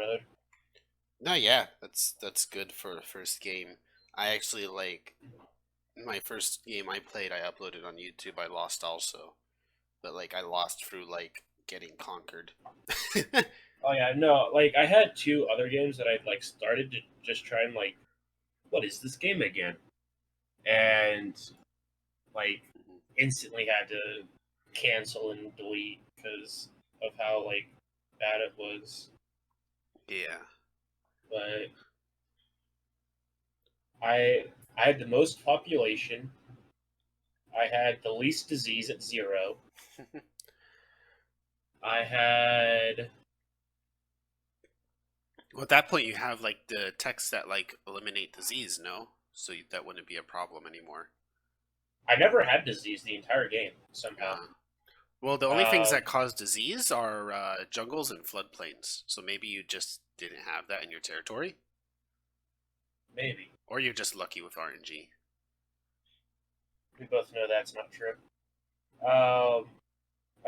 road. No, yeah, that's good for a first game. I actually like my first game I played. I uploaded on YouTube. I lost also, but like I lost through like getting conquered. Oh yeah, no, like I had two other games that I'd like started to just try and like, what is this game again? And like instantly had to cancel and delete because of how like bad it was. Yeah. But I I had the most population. I had the least disease at 0. I had Well, at that point, you have like the texts that like eliminate disease, no? So that wouldn't be a problem anymore. I never had disease the entire game somehow. Uh, well, the only things Um, that cause disease are jungles and floodplains. So maybe you just didn't have that in your territory, Maybe or you're just lucky with RNG. we both know that's not true. Um,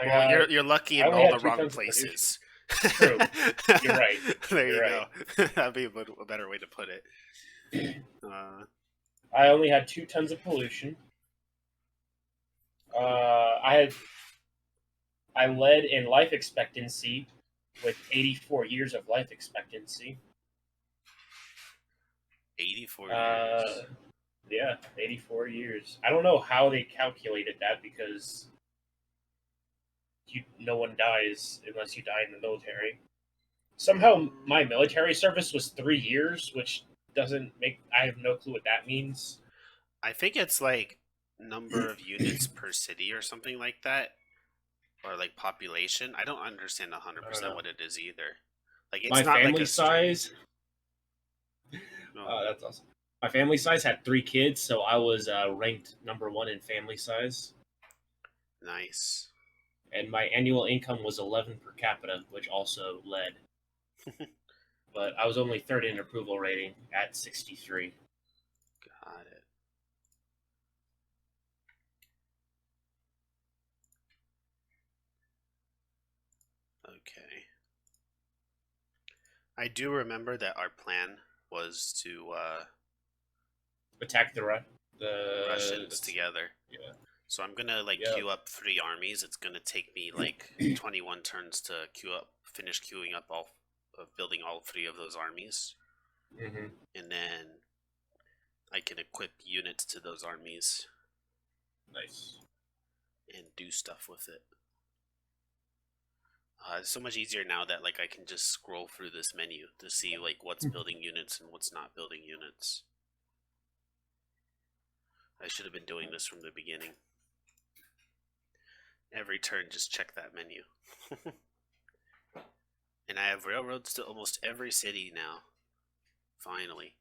I Well, got you're lucky I in only all the had two wrong tons of pollution. places. True. You're right. There You're you right. go. That'd be a better way to put it. Uh, I only had 2 tons of pollution. I had I led in life expectancy with 84 years of life expectancy. 84 Uh, years. yeah, 84 years. I don't know how they calculated that because no one dies unless you die in the military. Somehow, Mm, my military service was 3 years, which doesn't make. I have no clue what that means. I think it's like number of units per city or something like that, or like population. I don't understand I don't 100% know. what it is either. Like it's My not like family a string. size. No. That's awesome. My family size had 3 kids, so I was ranked number one in family size, Nice. and my annual income was 11 per capita, which also led. But I was only third in approval rating at 63. Got it. Okay. I do remember that our plan was to Attack the Russians that's together. yeah, So I'm gonna like yeah. queue up 3 armies. It's gonna take me like 21 turns to finish queuing up all of building all three of those armies, Hmm. and then I can equip units to those armies Nice. and do stuff with it. It's so much easier now that like I can just scroll through this menu to see like what's building units and what's not building units. I should have been doing this from the beginning. Every turn, just check that menu. And I have railroads to almost every city now. Finally.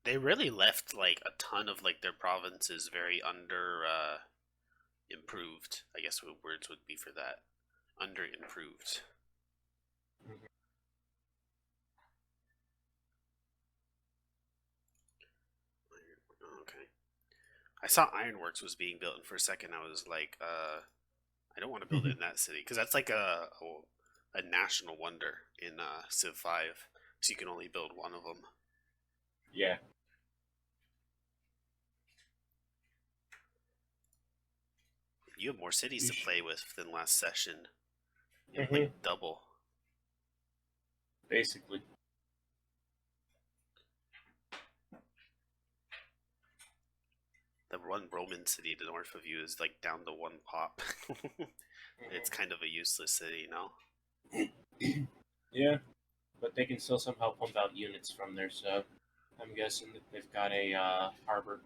They really left like a ton of like their provinces very under improved. I guess what words would be for that. Under improved. Mhm. Okay. I saw Ironworks was being built, and for a second I was like, I don't want to build it in that city because that's like a national wonder in Civ 5. So you can only build one of them. Yeah. You have more cities to play with than last session. You have Hmm. like double. Basically. The one Roman city to the north of you is like down to one pop. It's kind of a useless city, no? Yeah, but they can still somehow pump out units from there, so I'm guessing that they've got a harbor.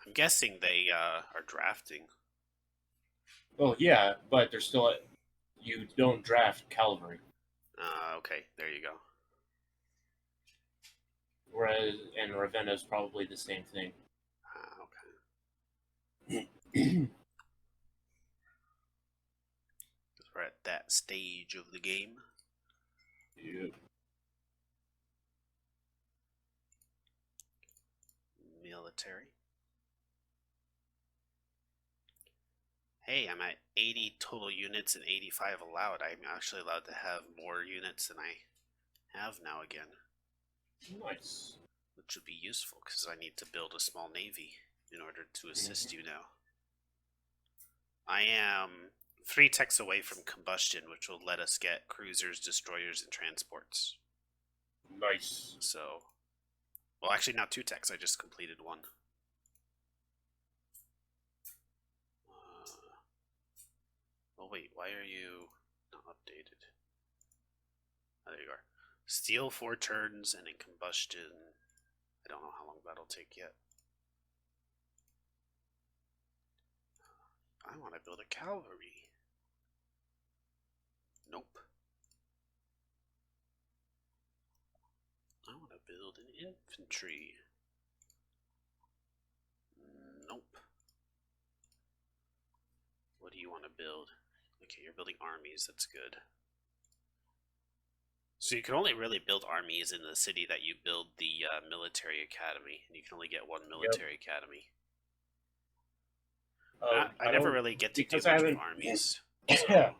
I'm guessing they are drafting. Well, yeah, but they're still. You don't draft cavalry, Okay, there you go. whereas and Ravenna's probably the same thing. Okay. Yeah. We're at that stage of the game. Military. Hey, I'm at 80 total units and 85 allowed. I'm actually allowed to have more units than I have now again, Nice. which would be useful because I need to build a small navy in order to assist you now. I am 3 techs away from combustion, which will let us get cruisers, destroyers, and transports. Nice. So, well, actually, not 2 techs. I just completed one. Oh wait, why are you not updated? Oh, there you are. Steel 4 turns and in combustion. I don't know how long that'll take yet. I want to build a cavalry. Nope. I want to build an infantry. Nope. What do you want to build? Okay, you're building armies. That's good. So you can only really build armies in the city that you build the military academy, and you can only get one military academy. I never really get to do much with armies. So.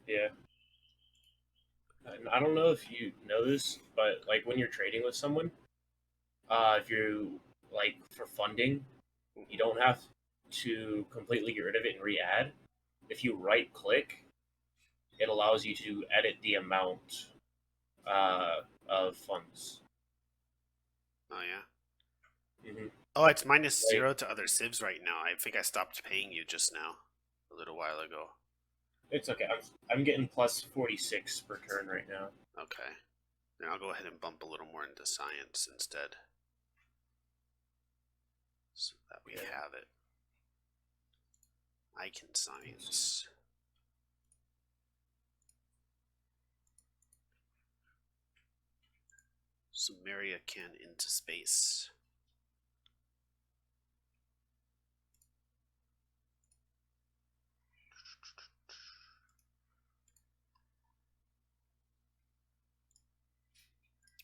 Yeah. I don't know if you know this, but like when you're trading with someone, if you like for funding, you don't have to completely get rid of it and re-add. If you right click, it allows you to edit the amount of funds. Oh yeah. Mm-hmm. Oh, it's -0 to other civs right now. I think I stopped paying you just now, a little while ago. It's okay. I'm getting plus 46 per turn right now. Okay. Then I'll go ahead and bump a little more into science instead, so that we have it. I can science. Sumeria can into space.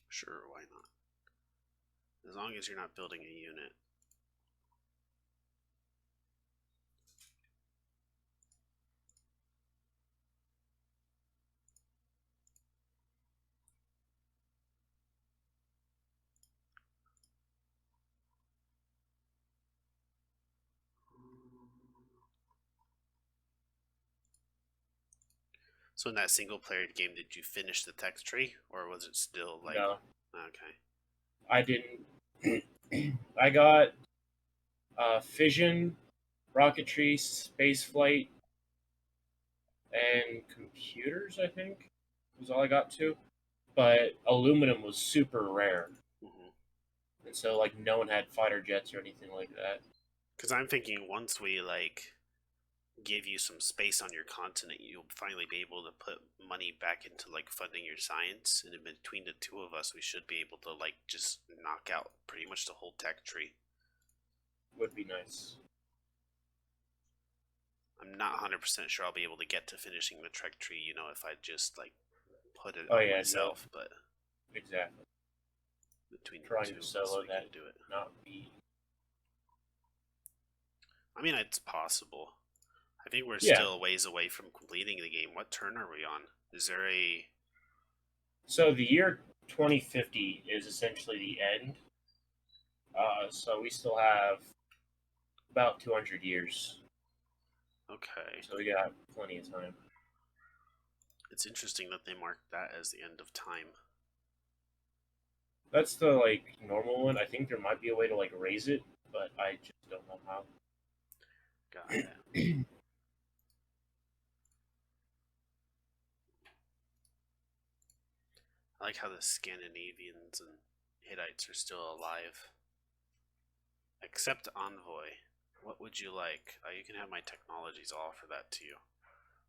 Sure, why not? As long as you're not building a unit. So in that single player game, did you finish the text tree, or was it still like? No, okay. I didn't. I got fission, rocketry, spaceflight, and computers. I think was all I got to. But aluminum was super rare, and so like no one had fighter jets or anything like that. Because I'm thinking once we like give you some space on your continent, you'll finally be able to put money back into like funding your science, and in between the two of us, we should be able to like just knock out pretty much the whole tech tree. Would be nice. I'm not 100% sure I'll be able to get to finishing the tech tree, you know, if I just like put it on myself, no. but Exactly. between Trying the two to of us, solo we that can do it. not be. I mean, it's possible. I think we're still a ways away from completing the game. What turn are we on? Is there a... So the year 2050 is essentially the end. So we still have about 200 years. Okay. So we got plenty of time. It's interesting that they marked that as the end of time. That's the like normal one. I think there might be a way to like raise it, but I just don't know how. Got it. I like how the Scandinavians and Hittites are still alive. Accept envoy. What would you like? You can have my technologies. I'll offer that to you.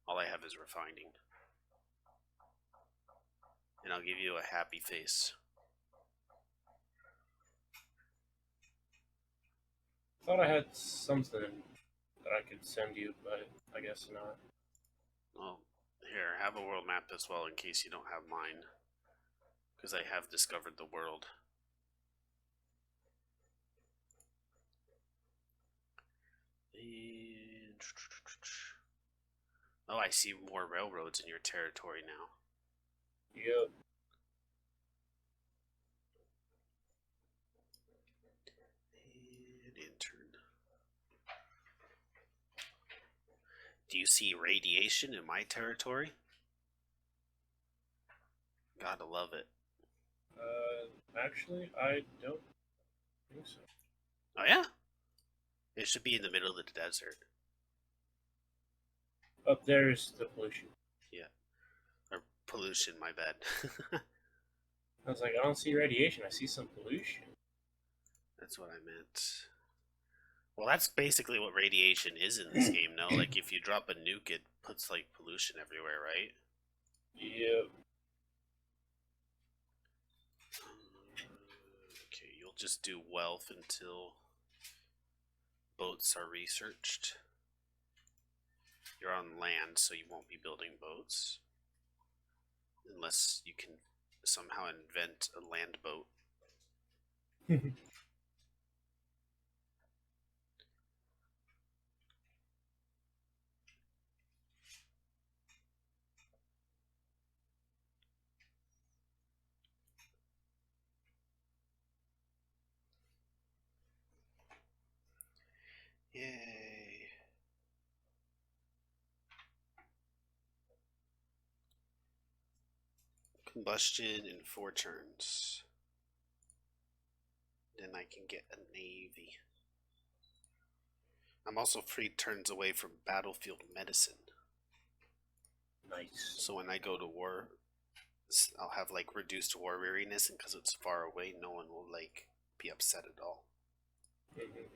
All I have is refining. And I'll give you a happy face. Thought I had something that I could send you, but I guess not. Well, here, have a world map as well in case you don't have mine. Because I have discovered the world. Oh, I see more railroads in your territory now. Yep. And intern. Do you see radiation in my territory? Gotta love it. Actually, I don't think so. Oh yeah? It should be in the middle of the desert. Up there's the pollution. Yeah. Or pollution, my bad. I was like, I don't see radiation. I see some pollution. That's what I meant. Well, that's basically what radiation is in this game, no? Like, if you drop a nuke, it puts, like, pollution everywhere, right? Yep. Okay, you'll just do wealth until boats are researched. You're on land, so you won't be building boats. Unless you can somehow invent a land boat. Yay. Combustion in 4 turns. Then I can get a navy. I'm also 3 turns away from battlefield medicine. Nice. So when I go to war, I'll have like reduced war weariness, and because it's far away, no one will like be upset at all. Mm-hmm.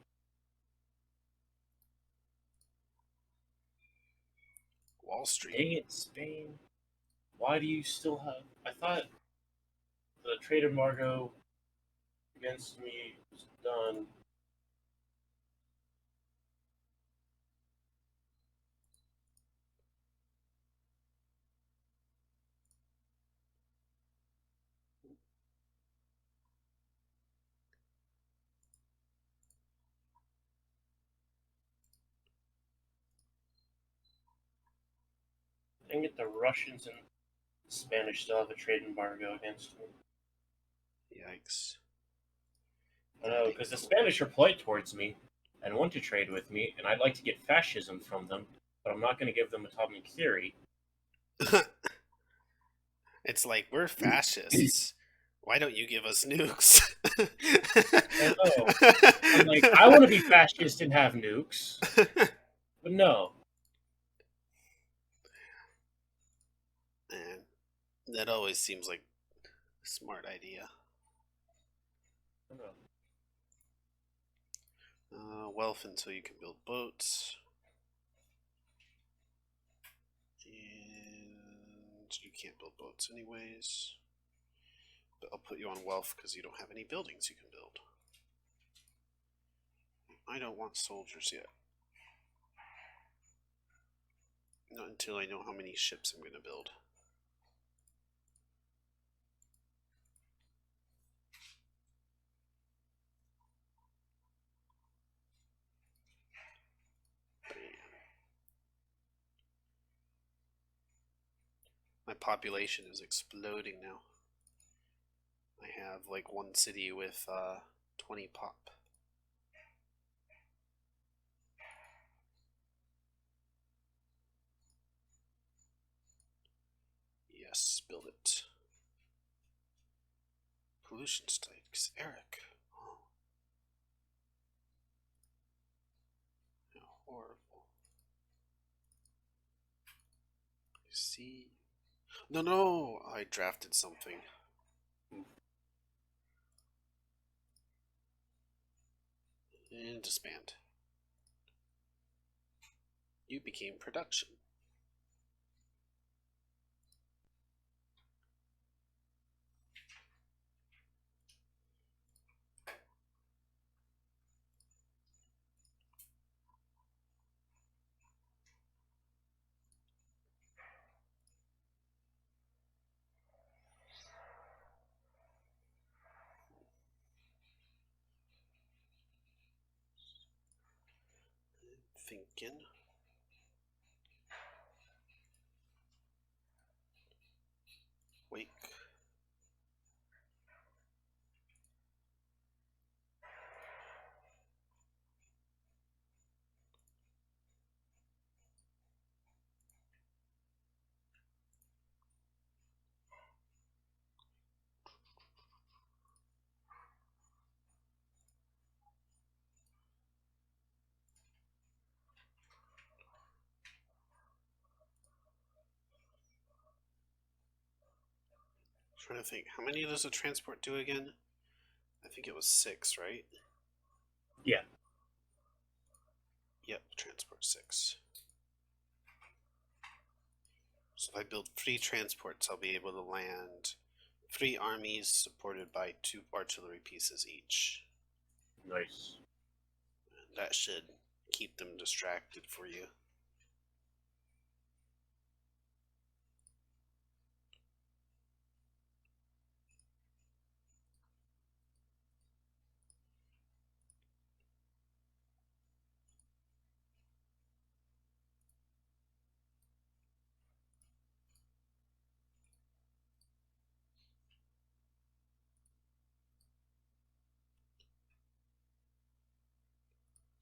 Wall Street. Dang it, Spain. Why do you still have. I thought the trade embargo against me was done. Dang it, the Russians and the Spanish still have a trade embargo against me. Yikes. I know, because the Spanish are polite towards me and want to trade with me, and I'd like to get fascism from them, but I'm not going to give them atomic theory. It's like, we're fascists. Why don't you give us nukes? I know. I'm like, I want to be fascist and have nukes, but no. Man, that always seems like a smart idea. Wealth until you can build boats. And you can't build boats anyways. But I'll put you on wealth because you don't have any buildings you can build. I don't want soldiers yet. Not until I know how many ships I'm going to build. My population is exploding now. I have like one city with 20 pop. Yes, build it. Pollution spikes. Eric. Oh. How horrible. I see. No, no! I drafted something. And disband. You became production. Thinking. trying to think. How many does a transport do again? I think it was 6, right? Yeah. Yep, transport 6. So if I build 3 transports, I'll be able to land 3 armies supported by 2 artillery pieces each. Nice. And that should keep them distracted for you.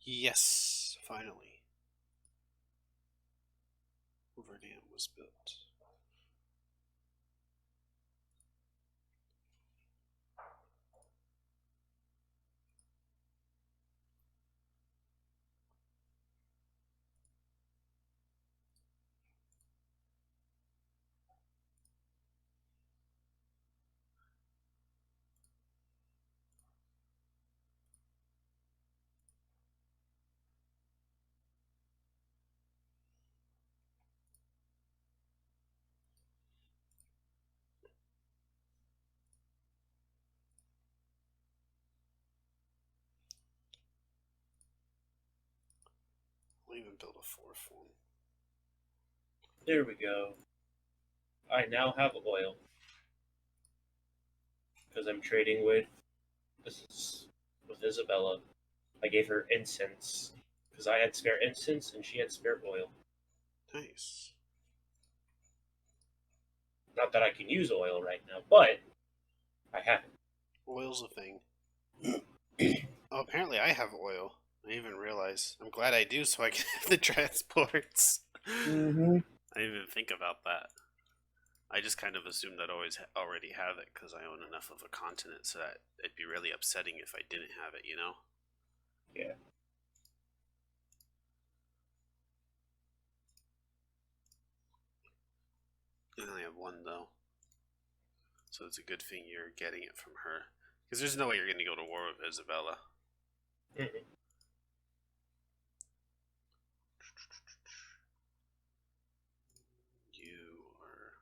Yes, finally. Hoover Dam was built. I'll even build a 4th one. There we go. I now have oil because I'm trading with this is with Isabella. I gave her incense because I had spare incense and she had spare oil. Nice. Not that I can use oil right now, but I have it. Oil's a thing. Oh, apparently I have oil. I didn't even realize. I'm glad I do so I can have the transports. Mm-hmm. I didn't even think about that. I just kind of assumed I'd already have it because I own enough of a continent so that it'd be really upsetting if I didn't have it, you know? Yeah. I only have 1 though. So it's a good thing you're getting it from her. Because there's no way you're going to go to war with Isabella. Mm-hmm. You are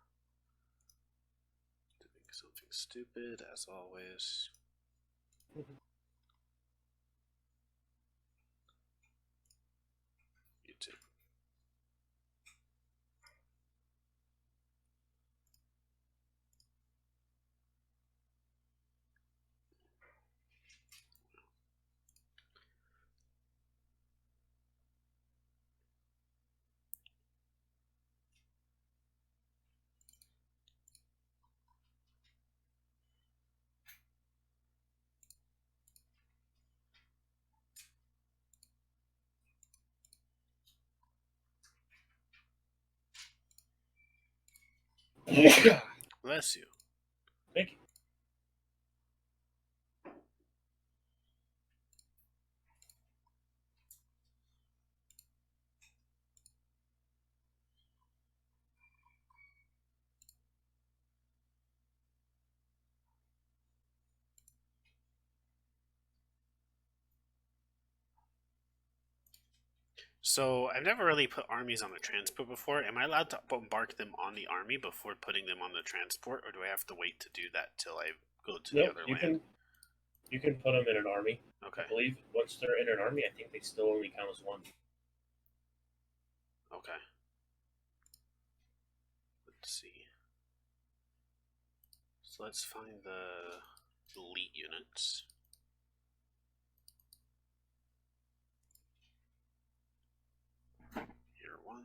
doing something stupid, as always. Mm-hmm. You too. Bless you. Thank you. So I've never really put armies on the transport before. Am I allowed to embark them on the army before putting them on the transport, or do I have to wait to do that till I go to the Nope. other You land? can put them in an army. Okay. I believe once they're in an army, I think they still only count as one. Okay. Let's see. So let's find the elite units. Here, 1.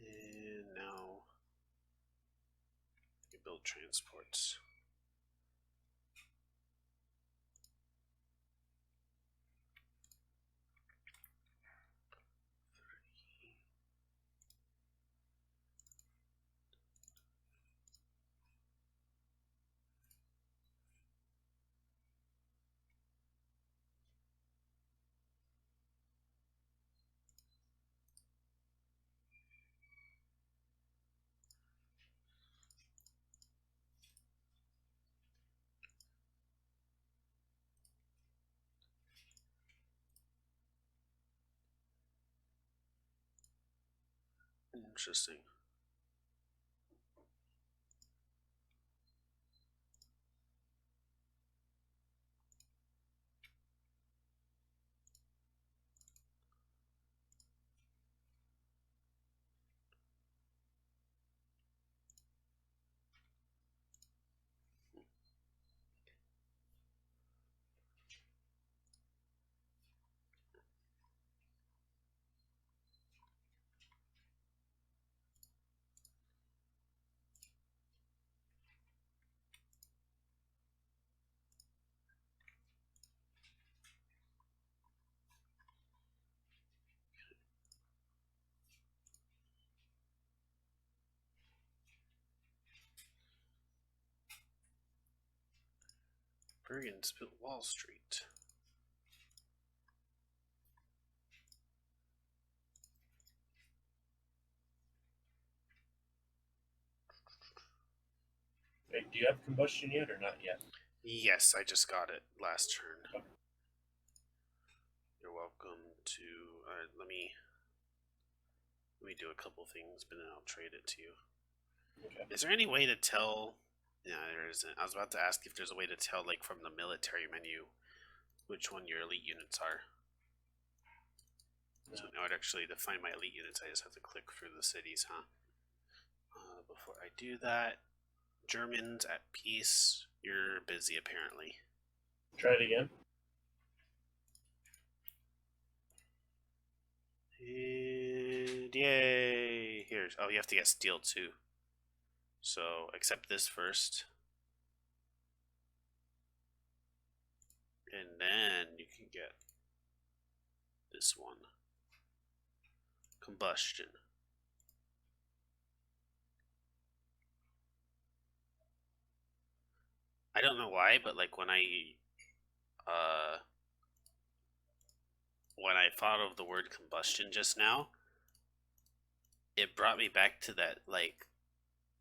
And now you build transports. Interesting. Brigands built Wall Street. Wait, do you have combustion yet or not yet? Yes, I just got it last turn. Okay. You're welcome to. Let me do a couple things, but then I'll trade it to you. Okay. Is there any way to tell? Yeah, there isn't. I was about to ask if there's a way to tell, like from the military menu, which one your elite units are. So now, actually, to find my elite units, I just have to click through the cities, huh? Before I do that, Germans at peace. You're busy, apparently. Try it again. And yay! Here's. Oh, you have to get steel too. So accept this first. And then you can get this one. Combustion. I don't know why, but like when I thought of the word combustion just now, it brought me back to that like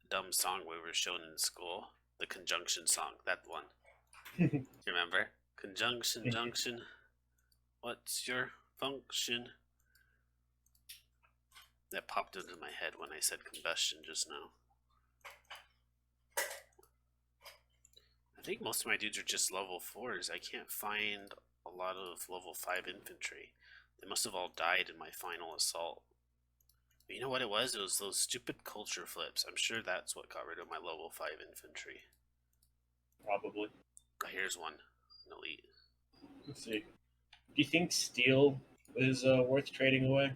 dumb song we were shown in school, the conjunction song, that one. You remember? Conjunction, junction. What's your function? That popped into my head when I said combustion just now. I think most of my dudes are just level 4s. I can't find a lot of level 5 infantry. They must have all died in my final assault. But you know what it was? It was those stupid culture flips. I'm sure that's what got rid of my level 5 infantry. Probably. Oh, here's one. An elite. Let's see. Do you think steel is worth trading away?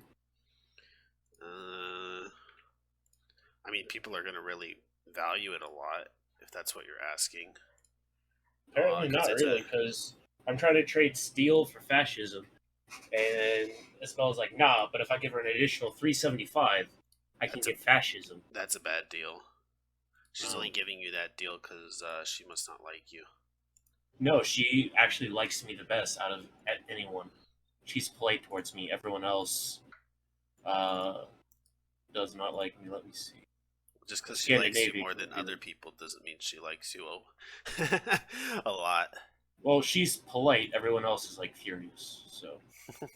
I mean, people are going to really value it a lot, if that's what you're asking. Apparently not really, because I'm trying to trade steel for fascism. And Isabel's like, nah, but if I give her an additional 375, I can get fascism. That's a bad deal. She's only giving you that deal because she must not like you. No, she actually likes me the best out of anyone. She's polite towards me. Everyone else does not like me. Let me see. Just because she likes you more than other people doesn't mean she likes you a lot. Well, she's polite. Everyone else is like furious. So. Okay.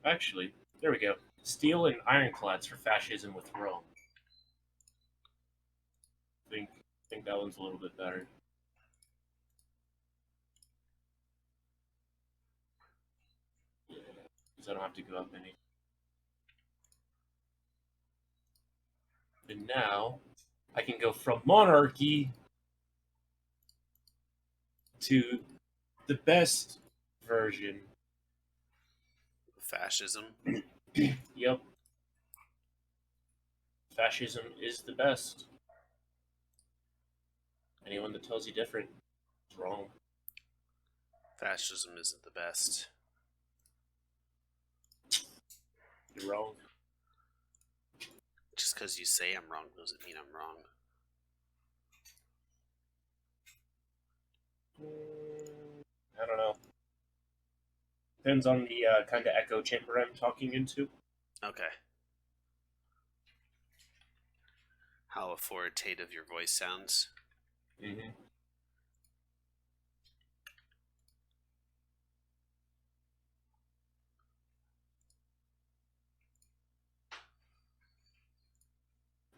Actually, there we go. Steel and ironclads for fascism with Rome. I think that one's a little bit better. Yeah, because I don't have to go up any. And now I can go from monarchy to the best version. Fascism? Yep. Fascism is the best. Anyone that tells you different is wrong. Fascism isn't the best. You're wrong. Just because you say I'm wrong doesn't mean I'm wrong. I don't know. Depends on the kind of echo chamber I'm talking into. Okay. How authoritative your voice sounds. Mm-hmm.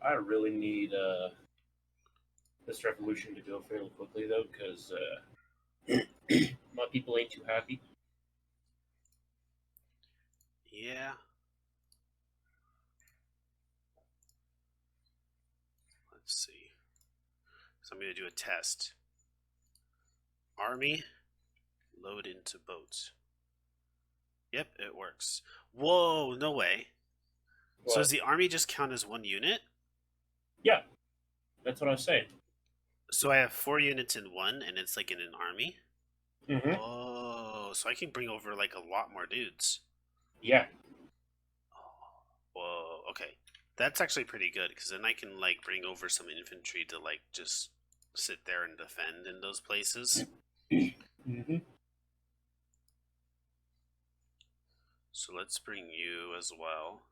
I really need this revolution to go fairly quickly though, because my people ain't too happy. Yeah. Let's see. So I'm going to do a test. Army, load into boats. Yep, it works. Whoa, no way. So does But the army just count as one unit? yeah, that's what I was saying. So I have 4 units in one, and it's like in an army? Mm-hmm. Whoa, so I can bring over like a lot more dudes. Yeah. Whoa, okay. That's actually pretty good, because then I can like bring over some infantry to like just sit there and defend in those places. Mm-hmm. So let's bring you as well.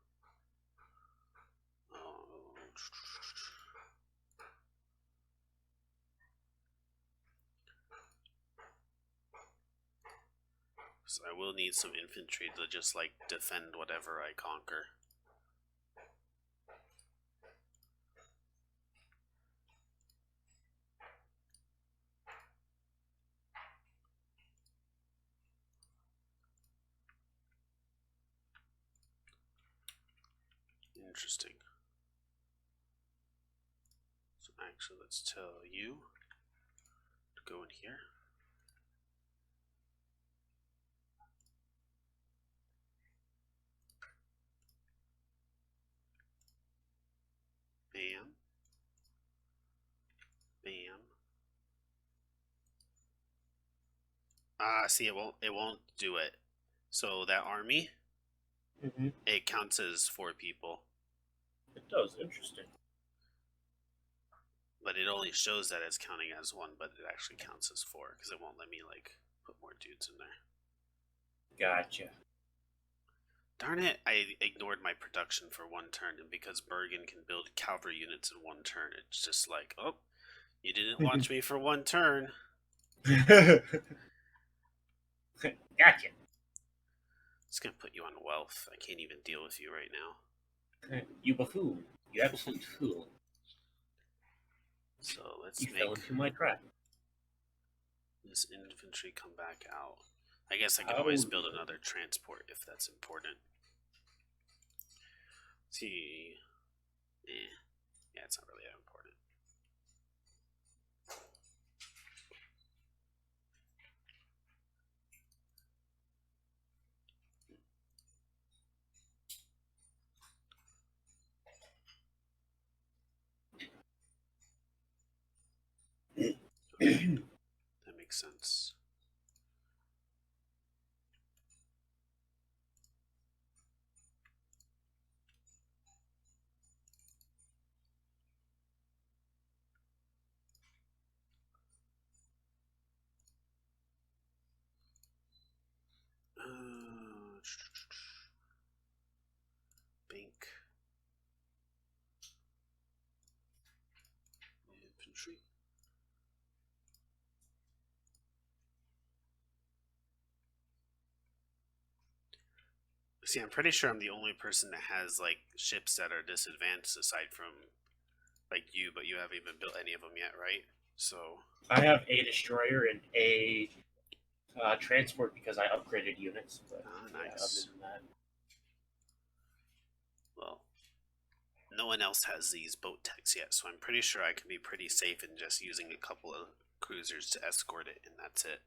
So I will need some infantry to just like defend whatever I conquer. Interesting. So actually, let's tell you to go in here. Bam. Bam. Ah, see, it won't do it. So that army, Mm-hmm. it counts as 4 people, It does. Interesting. but it only shows that it's counting as one, but it actually counts as 4 because it won't let me like put more dudes in there. Gotcha. Darn it! I ignored my production for 1 turn, and because Bergen can build cavalry units in 1 turn, it's just like, oh, you didn't watch me for 1 turn. Gotcha. It's gonna put you on wealth. I can't even deal with you right now. You buffoon. You absolute fool. So let's You fell make into my trap. this infantry come back out. I guess I can How? always build another transport if that's important. Let's see. Yeah, it's not really that important. That makes sense. Bank infantry. See, I'm pretty sure I'm the only person that has like ships that are disadvantaged aside from like you, but you haven't even built any of them yet, right? So I have a destroyer and a transport because I upgraded units. But yeah, other nice. than that, Well, no one else has these boat techs yet, so I'm pretty sure I can be pretty safe in just using a couple of cruisers to escort it, and that's it.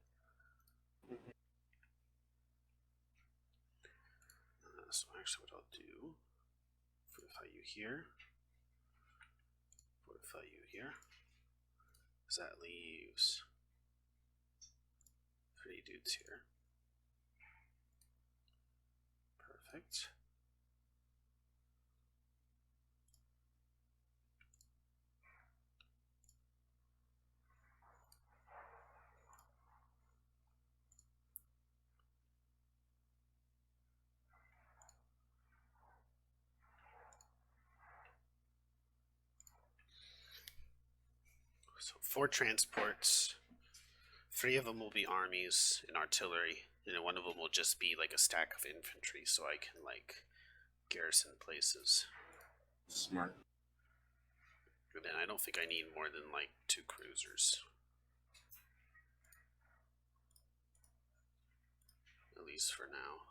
So actually what I'll do, fortify you here, fortify you here, because that leaves 3 dudes here. Perfect. So 4 transports, 3 of them will be armies and artillery, and then 1 of them will just be like a stack of infantry, so I can like garrison places. smart. And then I don't think I need more than like 2 cruisers. At least for now.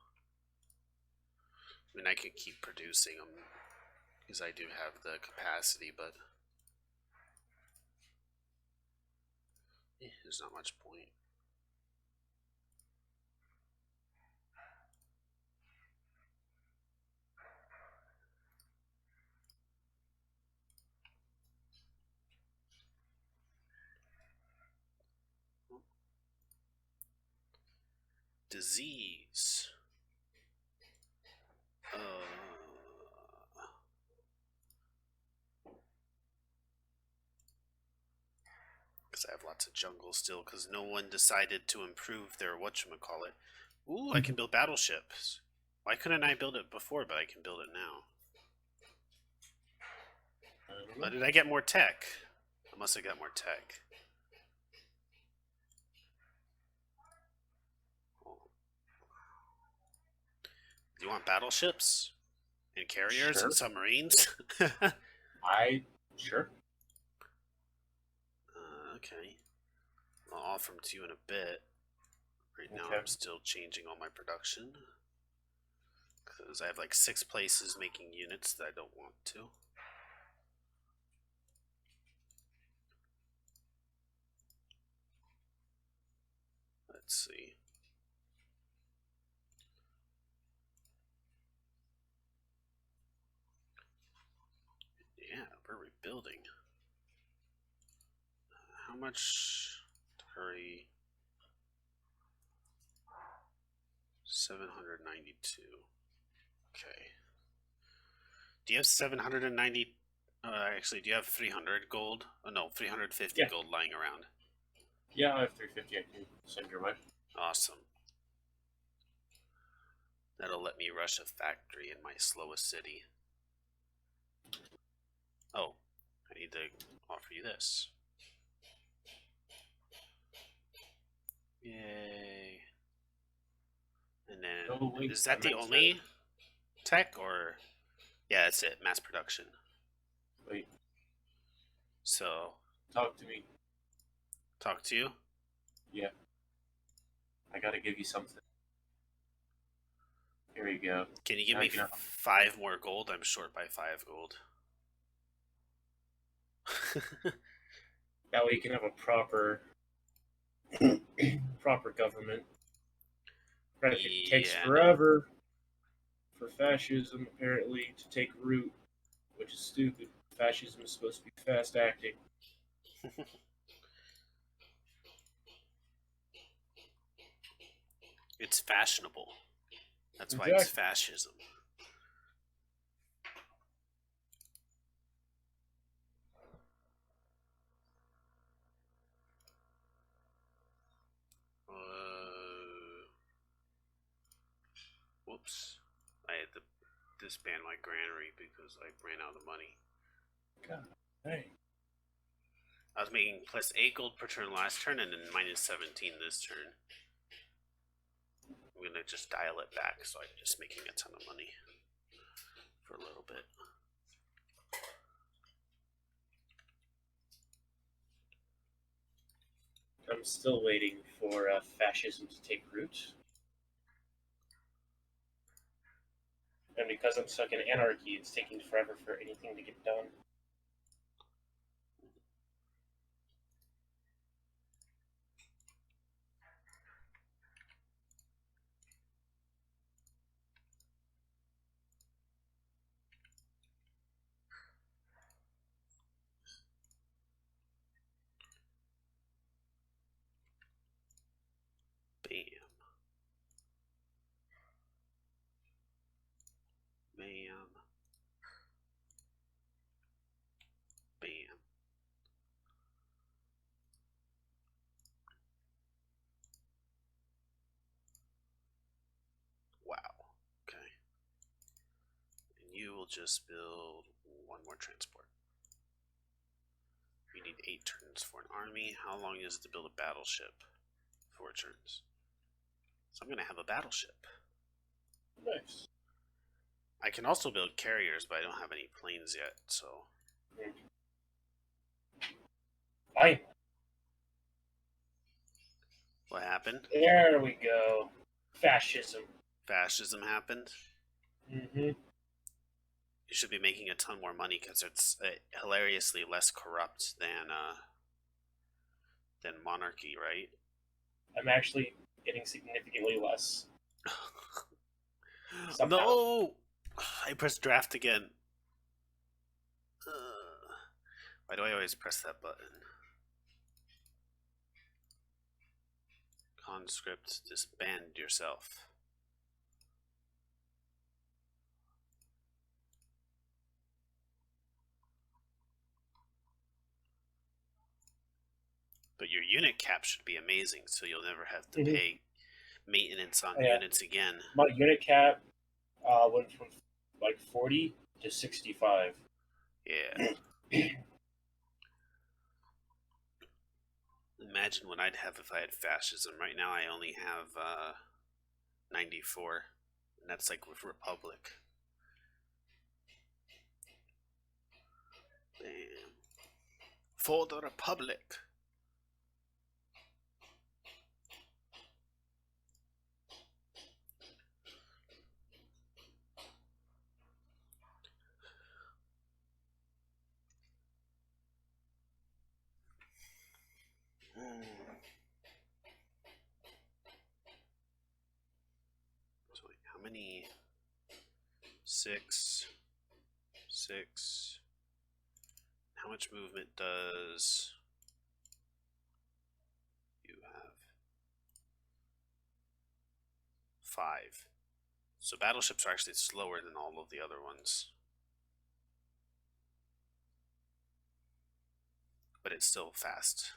I mean, I could keep producing them because I do have the capacity, but there's not much point. Disease. Because I have lots of jungle still, because no one decided to improve their whatchamacallit. Ooh, I can build battleships. Why couldn't I build it before, but I can build it now? Oh, did I get more tech? I must have got more tech. Do you want battleships? And carriers and submarines? Sure. Okay. I'll offer them to you in a bit. Right now I'm still changing all my production. Because I have like 6 places making units that I don't want to. Let's see. Yeah, we're rebuilding. How much to hurry? 792. Okay. Do you have 790? Actually, do you have 300 gold? Oh no, 350 gold lying around. Yeah, I have 350. I can send your way. Awesome. That'll let me rush a factory in my slowest city. Oh, I need to offer you this. Yay. And then, is that the only tech, or? Yeah, that's it, mass production. Wait. So. Talk to me. Talk to you? Yeah. I gotta give you something. Here you go. Can you give me 5 more gold? I'm short by 5 gold. That way you can have a proper government. It takes forever for fascism, apparently, to take root, which is stupid. Fascism is supposed to be fast acting. It's fashionable. That's why it's fascism. Whoops. I had to disband my granary because I ran out of money. God, hey. I was making plus 8 gold per turn last turn and then minus 17 this turn. I'm gonna just dial it back so I'm just making a ton of money for a little bit. I'm still waiting for fascism to take root. And because I'm stuck in anarchy, it's taking forever for anything to get done. Bam. Bam. Bam. Wow. Okay. And you will just build 1 more transport. You need 8 turns for an army. How long is it to build a battleship? 4 turns. So I'm going to have a battleship. Nice. I can also build carriers, but I don't have any planes yet, so. I What happened? There we go. Fascism. Fascism happened. Hmm. You should be making a ton more money because it's hilariously less corrupt than monarchy, right? I'm actually getting significantly less somehow. No, I pressed draft again. Why do I always press that button? Conscript, disband yourself. But your unit cap should be amazing, so you'll never have to Hmm. pay maintenance on Yeah, units again. my unit cap went from like 40 to 65. Yeah. Imagine what I'd have if I had fascism. Right now I only have 94. And that's like with Republic. Damn. For the Republic. So wait, how many? 6. 6. How much movement does you have? 5. So battleships are actually slower than all of the other ones. But it's still fast.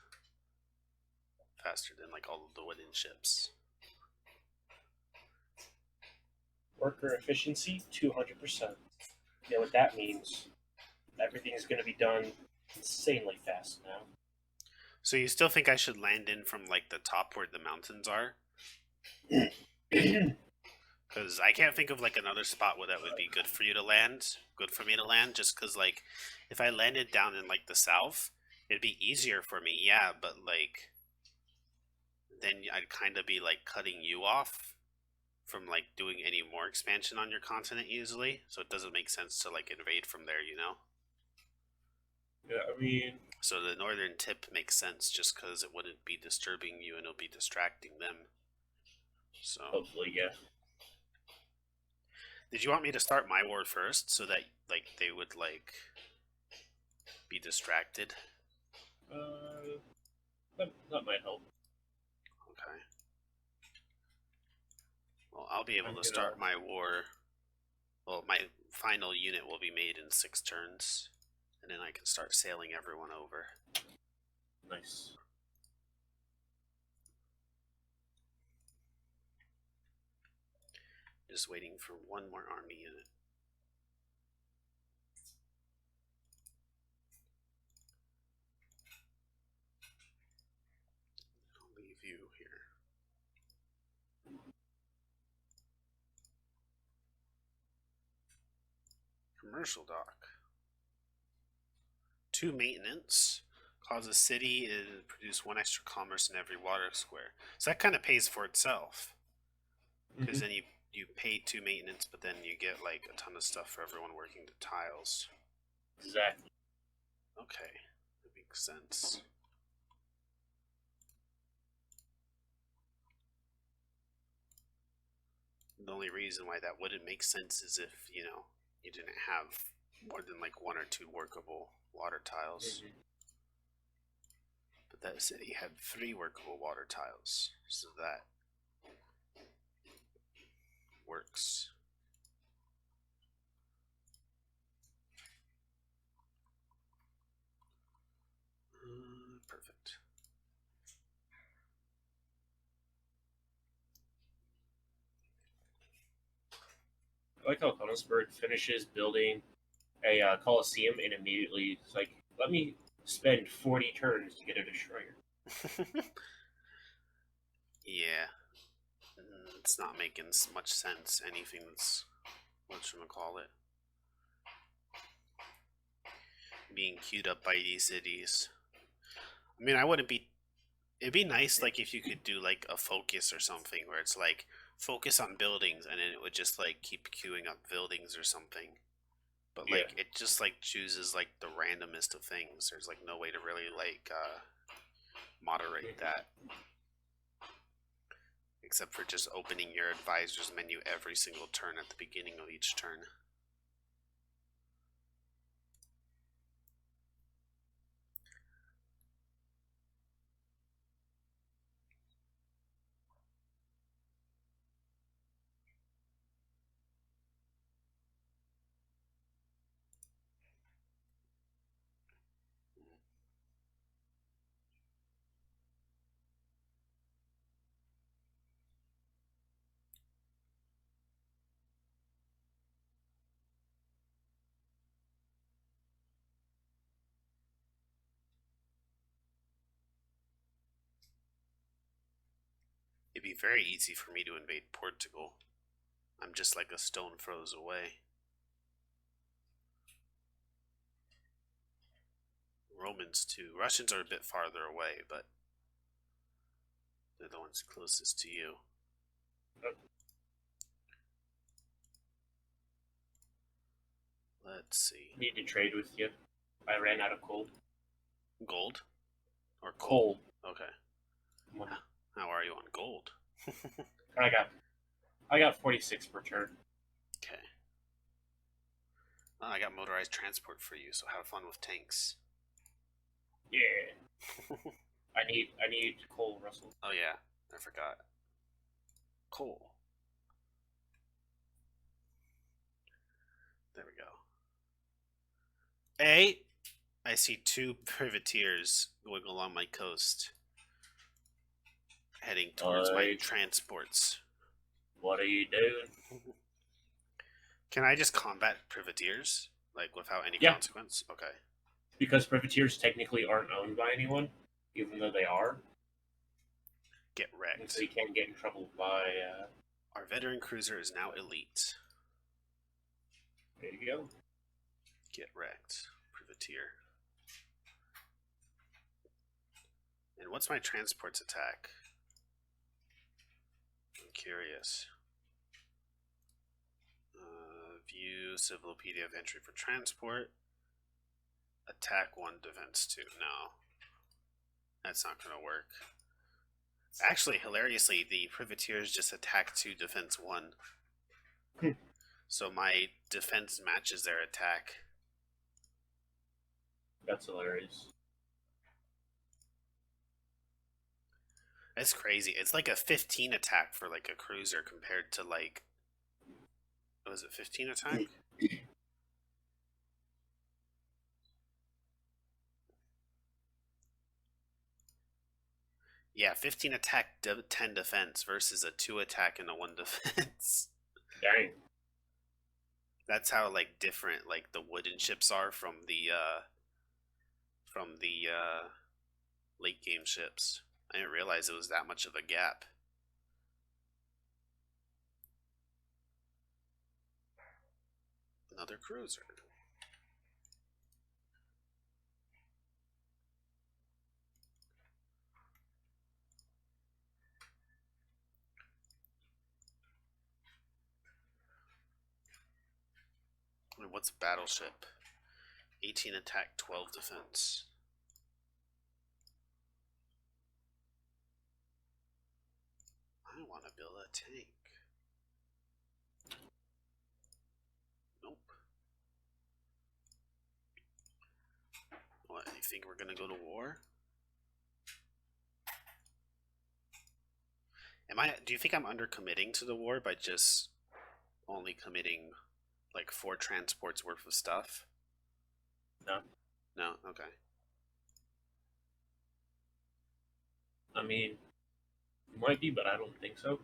Faster than like all of the wooden ships. Worker efficiency 200%. You know what that means? Everything is going to be done insanely fast now. So you still think I should land in from like the top where the mountains are? Because I can't think of like another spot where that would be good for you to land, good for me to land. Just because like, if I landed down in like the south, it'd be easier for me. Yeah, but like, then I'd kind of be like cutting you off from like doing any more expansion on your continent easily. So it doesn't make sense to like invade from there, you know. Yeah, I mean, So the northern tip makes sense just because it wouldn't be disturbing you and it'll be distracting them. So, hopefully, yeah. did you want me to start my war first so that like they would like be distracted? That might help. Okay. Well, I'll be able I'm to gonna. start my war. Well, my final unit will be made in 6 turns, and then I can start sailing everyone over. Nice. Just waiting for one more army unit. I'll leave you here. Commercial dock. 2 maintenance. Cause a city to produce 1 extra commerce in every water square. So that kind of pays for itself. Because Hmm. then you pay 2 maintenance, but then you get like a ton of stuff for everyone working the tiles. Exactly. Okay, that makes sense. The only reason why that wouldn't make sense is if, you know, you didn't have more than like 1 or 2 workable water tiles. Hmm. But that city had 3 workable water tiles, so that works. Perfect. I like how Konigsberg finishes building a coliseum and immediately it's like, let me spend 40 turns to get a destroyer. Yeah, it's not making much sense. Anything that's, what should I call it, being queued up by these cities. I mean, I wouldn't be. It'd be nice, like, if you could do like a focus or something, where it's like focus on buildings, and then it would just like keep queuing up buildings or something. But Yeah. like, it just like chooses like the randomest of things. There's like no way to really like moderate that, except for just opening your advisor's menu every single turn at the beginning of each turn. It'd be very easy for me to invade Portugal. I'm just like a stone throws away. Romans too. Russians are a bit farther away, but they're the ones closest to you. Let's see. Need to trade with you. I ran out of coal. Gold? Or Coal. Okay. Money. How are you on gold? I got 46 per turn. Okay. Well, I got motorized transport for you, so have fun with tanks. Yeah. I need coal, Russell. Oh yeah, I forgot. Coal. There we go. I see two privateers going along my coast, heading towards my transports. What are you doing? Can I just combat privateers, like, without any Yeah. consequence? Okay. Because privateers technically aren't owned by anyone, even though they are. Get wrecked. So you can't get in trouble by. Our veteran cruiser is now elite. There you go. Get wrecked, privateer. And what's my transport's attack? I'm curious. View Civilopedia of entry for transport. Attack 1, defense 2. No. That's not going to work. Actually, hilariously, the privateers just attack 2, defense 1. So my defense matches their attack. That's hilarious. That's crazy. It's like a 15 attack for like a cruiser compared to like, was it 15 attack? Yeah, 15 attack, 10 defense versus a 2 attack and a 1 defense. Dang. That's how like different like the wooden ships are from the late game ships. I didn't realize it was that much of a gap. Another cruiser. What's a battleship? 18 attack, 12 defense. I want to build a tank. Nope. What, you think we're gonna go to war? Do you think I'm undercommitting to the war by just only committing like 4 transports worth of stuff? No. No? Okay. I mean, it might be, but I don't think so.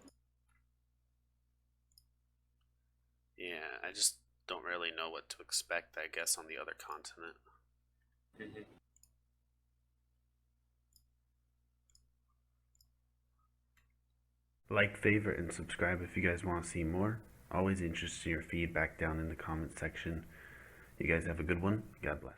Yeah, I just don't really know what to expect, I guess, on the other continent. Mm-hmm. Like, favorite, and subscribe if you guys want to see more. Always interested in your feedback down in the comment section. You guys have a good one. God bless.